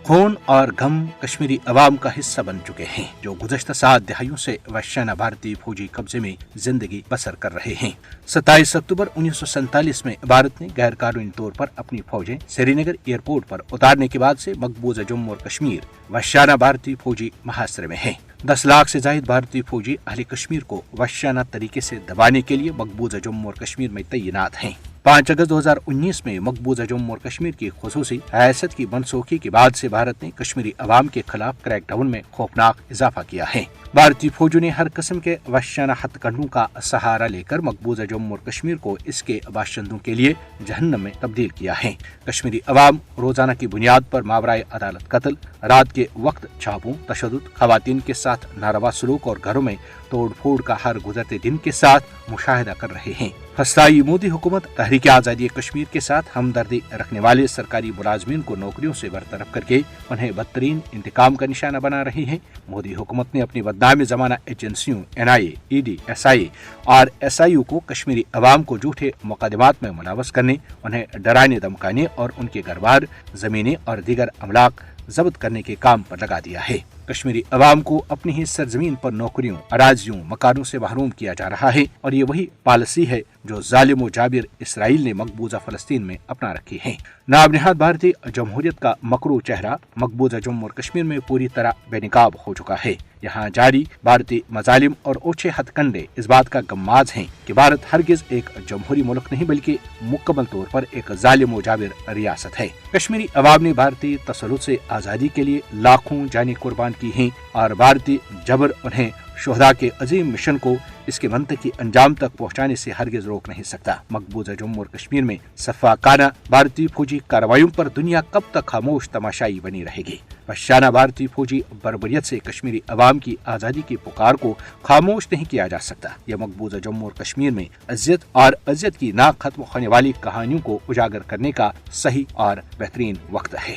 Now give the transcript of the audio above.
خون اور غم کشمیری عوام کا حصہ بن چکے ہیں جو گزشتہ 7 دہائیوں سے وحشیانہ بھارتی فوجی قبضے میں زندگی بسر کر رہے ہیں۔ 27 اکتوبر 1947 میں بھارت نے غیر قانونی طور پر اپنی فوجیں سری نگر ایئرپورٹ پر اتارنے کے بعد سے مقبوضہ جموں اور کشمیر وحشیانہ بھارتی فوجی محاصرے میں ہے۔ 10 لاکھ سے زائد بھارتی فوجی اہل کشمیر کو وحشیانہ طریقے سے دبانے کے لیے مقبوضہ جموں اور کشمیر میں تعینات ہیں۔ 5 اگست 2019 میں مقبوضہ جموں اور کشمیر کی خصوصی ریاست کی منسوخی کے بعد سے بھارت نے کشمیری عوام کے خلاف کریک ڈاؤن میں خوفناک اضافہ کیا ہے۔ بھارتی فوجوں نے ہر قسم کے وحشیانہ ہتھ کنڈوں کا سہارا لے کر مقبوضہ جموں اور کشمیر کو اس کے باشندوں کے لیے جہنم میں تبدیل کیا ہے۔ کشمیری عوام روزانہ کی بنیاد پر ماورائے عدالت قتل، رات کے وقت چھاپوں، تشدد، خواتین کے ساتھ ناروا سلوک اور گھروں میں توڑ پھوڑ کا ہر گزرتے دن کے ساتھ مشاہدہ کر رہے ہیں۔ فسطائی مودی حکومت تحریک آزادی کشمیر کے ساتھ ہمدردی رکھنے والے سرکاری ملازمین کو نوکریوں سے برطرف کر کے انہیں بدترین انتقام کا نشانہ بنا رہی ہے۔ مودی حکومت نے اپنی بدنام زمانہ ایجنسیوں NIA، ED، SIA اور SIU کو کشمیری عوام کو جھوٹے مقدمات میں ملوث کرنے، انہیں ڈرانے دھمکانے اور ان کے گھر بار، زمینیں اور دیگر املاک ضبط کرنے کے کام پر لگا دیا ہے۔ کشمیری عوام کو اپنی ہی سرزمین پر نوکریوں، اراضیوں، مکانوں سے محروم کیا جا رہا ہے اور یہ وہی پالیسی ہے جو ظالم و جابر اسرائیل نے مقبوضہ فلسطین میں اپنا رکھی ہے۔ ناب نہاد بھارتی جمہوریت کا مکرو چہرہ مقبوضہ جموں اور کشمیر میں پوری طرح بے نقاب ہو چکا ہے۔ یہاں جاری بھارتی مظالم اور اوچھے ہتھ کنڈے اس بات کا غماز ہیں کہ بھارت ہرگز ایک جمہوری ملک نہیں بلکہ مکمل طور پر ایک ظالم و جابر ریاست ہے۔ کشمیری عوام نے بھارتی تسلط سے آزادی کے لیے لاکھوں جانیں قربان کی ہیں اور بھارتی جبر انہیں شہداء کے عظیم مشن کو اس کے منطقی انجام تک پہنچانے سے ہرگز روک نہیں سکتا۔ مقبوضہ جموں اور کشمیر میں سفاکانہ بھارتی فوجی کارروائیوں پر دنیا کب تک خاموش تماشائی بنی رہے گی؟ وحشیانہ بھارتی فوجی بربریت سے کشمیری عوام کی آزادی کی پکار کو خاموش نہیں کیا جا سکتا۔ یہ مقبوضہ جموں اور کشمیر میں اذیت کی نہ ختم ہونے والی کہانیوں کو اجاگر کرنے کا صحیح اور بہترین وقت ہے۔